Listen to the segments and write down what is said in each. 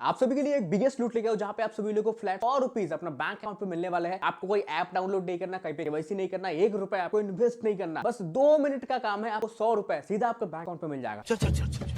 आप सभी के लिए एक बिगेस्ट लूट लेके आओ जहां पे आप सभी लोगों को फ्लैट ₹100 अपना बैंक अकाउंट पे मिलने वाले हैं। आपको कोई ऐप डाउनलोड नहीं करना, कहीं पे केवाईसी नहीं करना, ₹1 आपको इन्वेस्ट नहीं करना, बस 2 मिनट का काम है। आपको ₹100 सीधा आपके बैंक अकाउंट पे मिल जाएगा। चल चल चल चल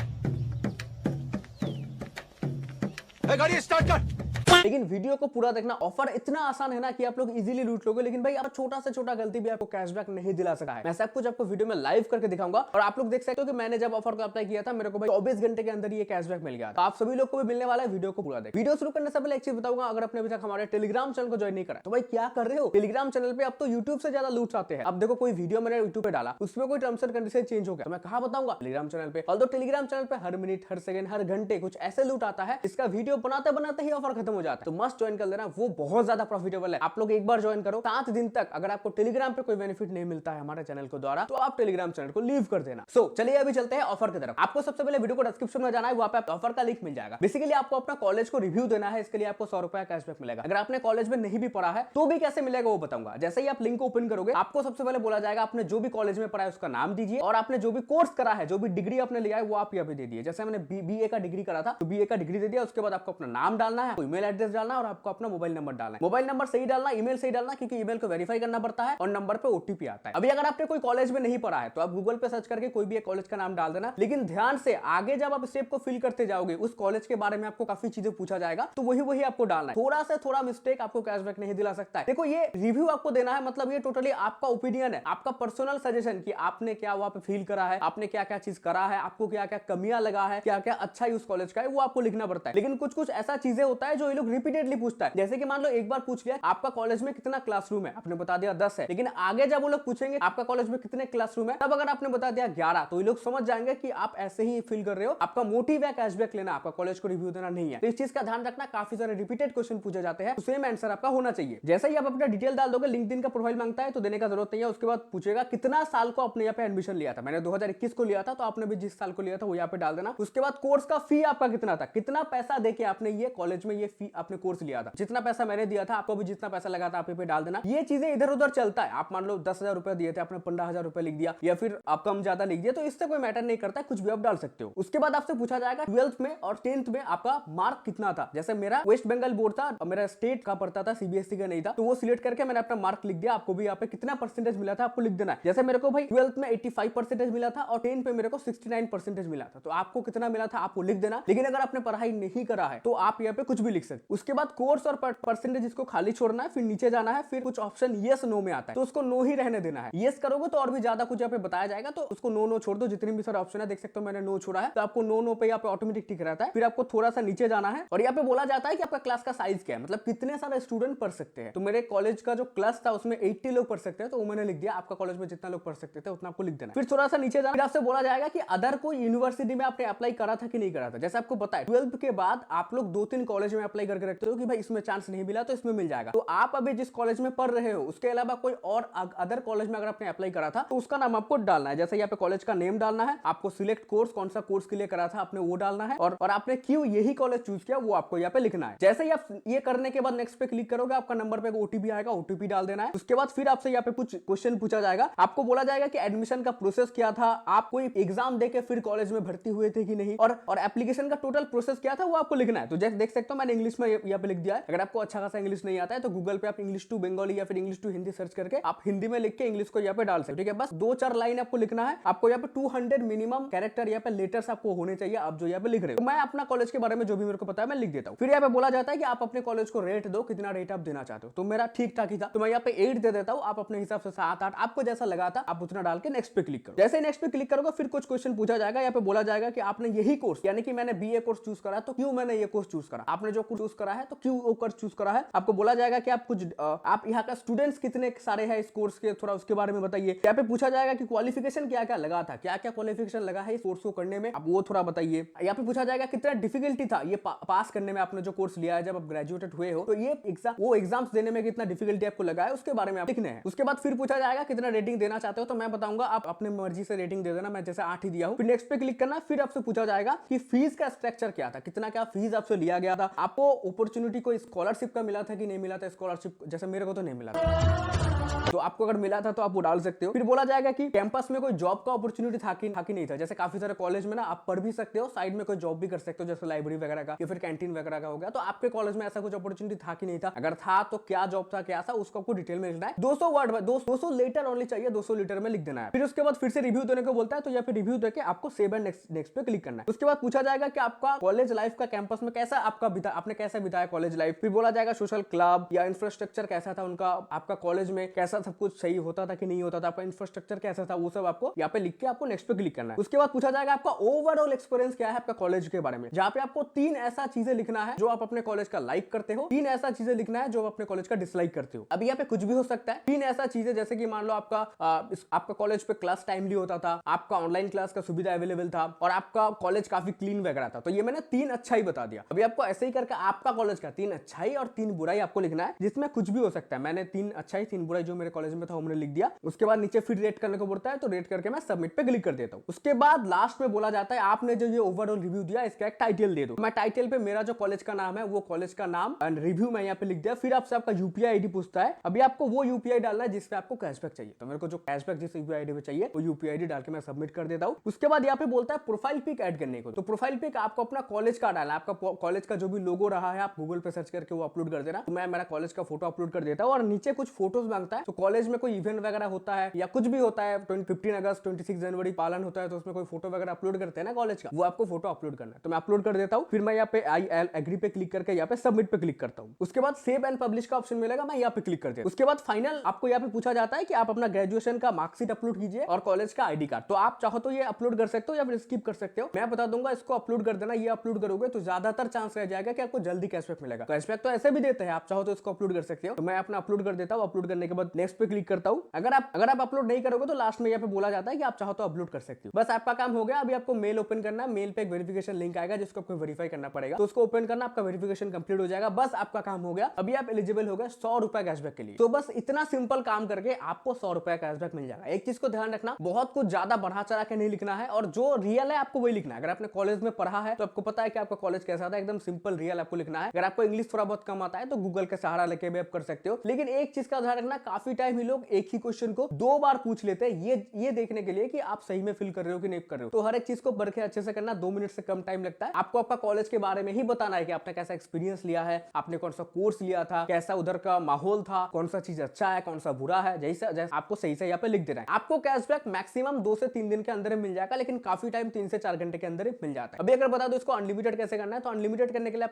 गाड़ी स्टार्ट कर। लेकिन वीडियो को पूरा देखना। ऑफर इतना आसान है ना कि आप लोग इजीली लूट लोगे, लेकिन भाई आप छोटा से छोटा गलती भी आपको कैशबैक नहीं दिला सकता है। मैं सब कुछ आपको वीडियो में लाइव करके दिखाऊंगा और आप लोग देख सकते हो कि मैंने जब ऑफर को अप्लाई किया था मेरे को भाई 24 घंटे के अंदर ये कैशबैक मिल गया। तो आप सभी लोग को भी मिलने वाला है। वीडियो को पूरा देख। वीडियो शुरू करने से पहले एक चीज बताऊंगा, अगर आपने अभी तक हमारे टेलीग्राम चैनल को ज्वाइन नहीं करा तो भाई क्या कर रहे हो। टेलीग्राम चैनल पे अब तो यूट्यूब से ज्यादा लूट आते हैं। अब देखो कोई वीडियो मैंने यूट्यूब पे डाला, उसमें कोई टर्म्स एंड कंडीशन चेंज हो गया तो मैं कहां बताऊंगा, टेलीग्राम चैनल पे। ऑल्दो टेलीग्राम चैनल पे हर मिनट, हर सेकंड, हर घंटे कुछ ऐसे लूट आता है इसका वीडियो बनाते बनाते ही ऑफर खत्म हो जाता है। तो मस्ट ज्वाइन कर लेना, वो बहुत ज्यादा प्रॉफिटेबल है। आप लोग एक बार ज्वाइन करो, 7 दिन तक अगर आपको टेलीग्राम पे कोई बेनिफिट नहीं मिलता है हमारे चैनल को द्वारा तो आप टेलीग्राम चैनल को लीव कर देना। चलिए अभी चलते हैं ऑफर की तरफ। आपको सबसे पहले वीडियो को डिस्क्रिप्शन में जाना है, वहां पे ऑफर का लिंक मिल जाएगा। बेसिकली आपको अपना कॉलेज को रिव्यू देना है, इसके लिए आपको ₹100 कैशबैक मिलेगा। अगर आपने कॉलेज में नहीं भी पढ़ा है तो भी कैसे मिलेगा वो बताऊंगा। जैसे ही आप लिंक को ओपन करोगे आपको सबसे पहले बोला जाएगा आपने जो भी कॉलेज में पढ़ा है उसका नाम दीजिए और आपने जो भी कोर्स करा है, जो भी डिग्री आपने लिया है वो आप यहाँ पे दे दिए। जैसे मैंने बीए का डिग्री करा था तो बीए का डिग्री दे दिया। उसके बाद आपको अपना नाम डालना है, ईमेल एड्रेस डालना है और आपको अपना मोबाइल नंबर डालना है। मोबाइल नंबर सही डालना, ईमेल सही डालना, क्योंकि ईमेल को वेरीफाई करना पड़ता है और नंबर पे ओटीपी आता है। अभी अगर आपने कोई कॉलेज में नहीं पढ़ा है तो आप गूगल पे सर्च करके कोई भी एक कॉलेज का नाम डाल देना। लेकिन ध्यान से आगे जब आप स्टेप को फिल करते जाओगे उस कॉलेज के बारे में आपको काफी चीजें पूछा जाएगा तो वही आपको डालना है। थोड़ा से थोड़ा मिस्टेक आपको कैशबैक नहीं दिला सकता है। देखो ये रिव्यू आपको देना है, मतलब ये टोटली आपका ओपिनियन है, आपका पर्सनल सजेशन कि आपने क्या वहां पे फील करा है, आपने क्या क्या चीज करा है, आपको क्या क्या कमियां लगा है, क्या क्या अच्छा उस कॉलेज का है वो आपको लिखना पड़ता है। लेकिन कुछ कुछ ऐसा चीजें होता है जो ये लोग रिपीटेडली पूछता है। जैसे कि मान लो एक बार पूछ लिया आपका कॉलेज में कितना क्लासरूम है, आपने बता दिया 10 है, लेकिन आगे जब वो लोग पूछेंगे आपका कॉलेज में कितने क्लासरूम है तब अगर आपने बता दिया 11 तो ये लोग समझ जाएंगे कि आप ऐसे ही फील कर रहे हो, आपका मोटिव है कैशबैक लेना, आपका कॉलेज को रिव्यू देना नहीं है। तो इस चीज का ध्यान रखना, काफी सारे रिपीटेड क्वेश्चन पूछे जाते हैं तो सेम आंसर आपका होना चाहिए। जैसे ही आप अपना डिटेल डाल दोगे, लिंक्डइन का प्रोफाइल मांगता है तो देने का जरूरत नहीं है। उसके बाद पूछेगा कितना साल को आपने यहाँ पे एडमिशन लिया था, मैंने 2021 को लिया था तो आपने भी जिस साल को लिया था वो यहाँ पे डाल देना। उसके बाद कोर्स का फी आपका कितना था, कितना पैसा देके आपने ये कॉलेज में ये फी आपने कोर्स लिया था, जितना पैसा मैंने दिया था आपको भी जितना पैसा लगा था आप पे डाल देना। ये चीजें इधर उधर चलता है। आप मान लो 10,000 रुपए दिए थे, आपने 15,000 रुपए लिख दिया या फिर आप कम ज्यादा लिख दिया तो इससे कोई मैटर नहीं करता, कुछ भी आप डाल सकते हो। उसके बाद आपसे पूछा जाएगा 12th में और 10th में आपका मार्क कितना था। जैसे मेरा वेस्ट बंगाल बोर्ड था, मेरा स्टेट का पड़ता था, सीबीएसई का नहीं था, तो वो सिलेक्ट करके मैंने अपना मार्क लिख दिया। आपको भी यहाँ पे कितना परसेंटेज मिला था आपको लिख देना है। जैसे मेरे को भाई 12th में 85% मिला था और 10 पे मेरे को 69% मिला था, तो आपको कितना मिला था आपको लिख देना। लेकिन अगर आपने पढ़ाई नहीं करा है तो आप यहाँ पे कुछ भी लिख सकते। उसके बाद कोर्स और परसेंटेज इसको खाली छोड़ना है, फिर नीचे जाना है, फिर कुछ ऑप्शन यस नो में आता है तो उसको नो ही रहने देना है। यस करोगे तो और भी ज्यादा कुछ यहाँ पे बताया जाएगा तो उसको नो नो छोड़ दो। जितने भी सारे ऑप्शन है देख सकते हो मैंने नो छोड़ा है तो आपको नो नो पे यहाँ पे ऑटोमेटिक टिक रहता है। फिर आपको थोड़ा सा नीचे जाना है और यहाँ पे बोला जाता है कि आपका क्लास का साइज क्या है, मतलब कितने सारे स्टूडेंट पढ़ सकते हैं। तो मेरे कॉलेज का जो क्लास था उसमें 80 लोग पढ़ सकते हैं तो वो मैंने लिख दिया। आपका कॉलेज में जितना लोग पढ़ सकते थे उतना आपको लिख देना। फिर थोड़ा सा नीचे जाना, फिर आपसे बोला जाएगा कि अदर कोई यूनिवर्सिटी में आपने अप्लाई करा था कि नहीं करा था। जैसे आपको पता है 12th के बाद आप लोग 2-3 कॉलेज में अप्लाई करके रखते हो कि भाई इसमें चांस नहीं मिला तो इसमें मिल जाएगा। तो आप अभी जिस कॉलेज में पढ़ रहे हो उसके अलावा कोई और अदर कॉलेज में अगर आपने अप्लाई करा था तो उसका नाम आपको डालना है। जैसे यहाँ पे कॉलेज का नेम डालना है, आपको सिलेक्ट कोर्स कौन सा कोर्स के लिए करा था आपने वो डालना है और आपने क्यों यही कॉलेज चूज किया वो आपको यहाँ पे लिखना है। जैसे ही आप ये करने के बाद नेक्स्ट पे क्लिक करोगे आपका नंबर पे ओटीपी आएगा, ओटीपी डाल देना है। उसके बाद फिर आपसे यहाँ पे कुछ क्वेश्चन पूछा जाएगा, आपको बोला जाएगा कि एडमिशन का प्रोसेस क्या था, आप कोई एग्जाम देके फिर कॉलेज में भर्ती हुए थे कि नहीं, और एप्लीकेशन का टोटल प्रोसेस क्या था वो आपको लिखना है। तो जैसे देख सकते हो मैंने इंग्लिश में यहाँ पे लिख दिया है। अगर आपको अच्छा खासा इंग्लिश नहीं आता है तो गूगल पे आप इंग्लिश टू बंगाली या फिर इंग्लिश टू हिंदी सर्च करके आप हिंदी में लिख के इंग्लिश को यहाँ पे डाल सकते हो। ठीक है, बस 2-4 लाइन आपको लिखना है। आपको यहाँ पे 200 मिनिमम कैरेक्टर यहाँ पे लेटर्स आपको होने चाहिए आप जो यहाँ पे लिख रहे हो। तो मैं अपना कॉलेज के बारे में जो भी मेरे को पता है मैं लिख देता हूँ। फिर यहाँ पे बोला जाता है कि आप अपने कॉलेज को रेट दो, कितना रेट आप देना चाहते हो। तो मेरा ठीक ठाक ही था तो मैं यहाँ पे 8 दे देता हूँ। आप अपने हिसाब से 7-8 आपको जैसा लगा था आप उतना डाल के नेक्स्ट पे क्लिक करो। जैसे नेक्स्ट पे क्लिक करोगे फिर कुछ क्वेश्चन पूछा जाएगा। यहाँ पे बोला जाएगा कि आपने यही कोर्स, यानी कि मैंने बीए कोर्स चूज करा तो क्यों मैंने ये कोर्स चूज करा, आपने जो चूज करा है तो क्यों वो कोर्स चूज करा है। आपको बोला जाएगा कि आप कुछ आप यहाँ का स्टूडेंट्स कितने सारे हैं इस कोर्स के, थोड़ा उसके बारे में बताइए। यहाँ पे पूछा जाएगा कि क्वालिफिकेशन क्या क्या लगा था, क्या क्या क्वालिफिकेशन लगा है इस कोर्स को करने में, आप वो थोड़ा बताइए। यहाँ पे पूछा जाएगा कितना डिफिकल्टी था ये पास करने में, आपने जो कोर्स लिया है जब आप ग्रेजुएटेड हुए हो तो ये एग्जाम वो एग्जाम्स देने में कितना डिफिकल्टी आपको लगा है उसके बारे में आप लिखने हैं। उसके बाद फिर पूछा जाएगा कितना रेटिंग देना चाहते हो, तो मैं बताऊंगा आप अपने मर्जी से रेटिंग दे देना, मैं जैसे 8 ही दिया हूं। फिर नेक्स्ट पे क्लिक करना। फिर आपसे पूछा जाएगा कि फीस का स्ट्रक्चर क्या था, कितना क्या फीस आपसे लिया गया था, आपको अपॉर्चुनिटी कोई स्कॉलरशिप का मिला था कि नहीं मिला था, स्कॉलरशिप जैसे मेरे को तो नहीं मिला था। तो आपको अगर मिला था तो आप वो डाल सकते हो। फिर बोला जाएगा कि कैंपस में कोई जॉब का अपॉर्चुनिटी था कि नहीं था। जैसे काफी सारे कॉलेज में ना आप पढ़ भी सकते हो, साइड में कोई जॉब भी कर सकते हो, जैसे लाइब्रेरी वगैरह का या फिर कैंटीन वगैरह का हो गया। तो आपके कॉलेज में ऐसा कुछ अपॉर्चुनिटी था कि नहीं था, अगर था तो क्या जॉब था, क्या था, उसको आपको डिटेल में लिखना है। 200 वर्ड 200 लेटर ओनली चाहिए, 200 लीटर में लिख देना है। फिर उसके बाद फिर से रिव्यू देने को बोलता है, तो या फिर रिव्यू देके आपको सेव एंड नेक्स्ट पे क्लिक करना है। उसके बाद पूछा जाएगा कि आपका कॉलेज लाइफ का कैंपस में कैसा आपने कैसा बिताया कॉलेज लाइफ। फिर बोला जाएगा सोशल क्लब या इंफ्रास्ट्रक्चर कैसा था उनका, आपका कॉलेज में कैसा सब कुछ सही होता था कि नहीं होता था, आपका इंफ्रास्ट्रक्चर कैसा था, वो सब आपको यहाँ पे लिख के आपको नेक्स्ट पे क्लिक करना है। उसके बाद पूछा जाएगा आपका ओवरऑल एक्सपीरियंस क्या है आपका कॉलेज के बारे में, जहाँ पे आपको 3 ऐसा चीजें लिखना है जो आप अपने कॉलेज का लाइक करते हो, 3 ऐसा चीजें लिखना है जो अपने कॉलेज का डिसलाइक करते हो। अभी यहाँ पे कुछ भी हो सकता है। 3 ऐसा चीजें जैसे कि मान लो आपका कॉलेज पे क्लास टाइमली होता था, आपका ऑनलाइन क्लास का सुविधा अवेलेबल था और आपका कॉलेज काफी क्लीन वगैरह था। तो ये मैंने 3 अच्छाई बता दिया। अभी आपको ऐसे ही करके आपका कॉलेज का 3 अच्छाई और 3 बुराई आपको लिखना है, जिसमें कुछ भी हो सकता है। मैंने 3 अच्छाई 3 बुराई जो मेरे कॉलेज में था वो मैंने लिख दिया। उसके बाद नीचे फिर रेट करने को बोलता है, तो रेट करके मैं सबमिट पे क्लिक कर देता हूँ। उसके बाद लास्ट में बोला जाता है आपने जो ये ओवरऑल रिव्यू दिया इसका एक टाइटल दे दो। मैं टाइटल पे मेरा जो कॉलेज का नाम है वो कॉलेज का नाम एंड रिव्यू मैं यहाँ पे लिख दिया। फिर आपसे आपका यूपीआई आईडी पूछता है। अभी आपको वो यूपीआई डालना है जिसपे आपको कैशबैक चाहिए। तो मेरे को जो कैशबैक जिस यूपीआई आईडी पे चाहिए वो यूपीआई आईडी डाल के मैं सबमिट कर देता हूँ। उसके बाद यहाँ पे बोलता है प्रोफाइल पिक ऐड करने को। तो प्रोफाइल पिक आपको अपना कॉलेज का डालना है, आपका कॉलेज का जो भी लोगो रहा है आप गूगल पे सर्च करके वो अपलोड कर देना। तो मैं मेरा कॉलेज का फोटो अपलोड कर देता हूँ और नीचे कुछ फोटोज मांगता है। तो कॉलेज में कोई इवेंट वगैरह होता है या कुछ भी होता है, 15 अगस्त 26 जनवरी पालन होता है, तो उसमें कोई फोटो वगैरह अपलोड करते हैं ना कॉलेज का, वो आपको फोटो अपलोड करना है। तो मैं अपलोड कर देता हूँ। फिर मैं यहाँ पे आई एग्री पे क्लिक करके यहाँ पे सबमिट पे क्लिक करता हूँ। उसके बाद सेव एंड पब्लिश का ऑप्शन मिलेगा, मैं यहाँ पे क्लिक कर देता हूँ। उसके बाद फाइनल आपको यहाँ पे पूछा जाता है कि आप अपना ग्रेजुएशन का मार्कशीट अपलोड कीजिए और कॉलेज का आईडी कार्ड। तो आप चाहो तो ये अपलोड कर सकते हो या फिर स्किप कर सकते हो। मैं बता दूंगा इसको अपलोड कर देना। ये अपलोड करोगे तो ज्यादातर चांस रह जाएगा कि आपको जल्दी कैशबैक मिलेगा। कैशबैक तो ऐसे भी देते हैं, आप चाहो तो इसको अपलोड कर सकते हो। तो मैं अपना अपलोड कर देता हूँ। अपलोड करने के बाद नेक्स्ट पे क्लिक करता हूँ। अगर आप अपलोड नहीं करोगे तो लास्ट में यहाँ पे बोला जाता है कि आप चाहो तो अपलोड कर सकते हो। बस आपका काम हो गया। अभी आपको मेल ओपन करना है। मेल पे एक वेरिफिकेशन लिंक आएगा जिसको आपको वेरीफाई करना पड़ेगा। तो उसको ओपन करना, आपका वेरिफिकेशन कंप्लीट हो जाएगा। बस आपका काम हो गया। अभी आप एलिजिबल हो गए 100 रुपए कैशबैक के लिए। तो बस इतना सिंपल काम करके आपको 100 रुपए कैशबैक मिल जाएगा। एक चीज को ध्यान रखना, बहुत कुछ ज्यादा बढ़ा चढ़ा के नहीं लिखना है और जो रियल है आपको वही लिखना है। अगर आपने कॉलेज में पढ़ा है तो आपको पता है कि आपका कॉलेज कैसा था, एकदम सिंपल रियल आपको लिखना है। अगर आपको इंग्लिश थोड़ा बहुत कम आता है तो गूगल का सहारा लेके भी आप कर सकते हो। लेकिन एक चीज का ध्यान रखना, काफी टाइम ही लोग एक ही क्वेश्चन को 2 बार पूछ लेते हैं, ये देखने के लिए कि आप सही में फिल कर रहे हो कि नहीं कर रहे हो। तो हर एक चीज को पढ़ के अच्छे से करना, 2 मिनट से कम टाइम लगता है। आपको आपका कॉलेज के बारे में ही बताना है कि आपने कैसा एक्सपीरियंस लिया है, आपने कौन सा कोर्स लिया था, कैसा उधर का माहौल था, कौन सा चीज अच्छा है, कौन सा बुरा है, जैसा आपको सही से यहाँ पे लिख देना है। आपको कैशबैक मैक्सिमम 2 से 3 दिन के अंदर मिल जाएगा, लेकिन काफी टाइम 3 से 4 घंटे के अंदर ही मिल जाता है। अभी अगर बता दो इसको अनलिमिटेड कैसे करना है, तो अनलिमिटेड करने के लिए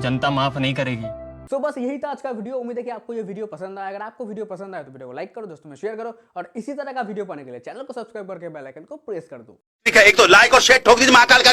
जनता माफ नहीं करेगी। तो बस यही था आज का वीडियो। उम्मीद है कि आपको ये वीडियो पसंद आया। अगर आपको वीडियो पसंद आया तो वीडियो को लाइक करो, दोस्तों में शेयर करो और इसी तरह का वीडियो पाने के लिए चैनल को सब्सक्राइब करके बेल आइकन को प्रेस कर दो। ठीक है, एक तो लाइक और शेयर ठोक दीजिए महाकाल का।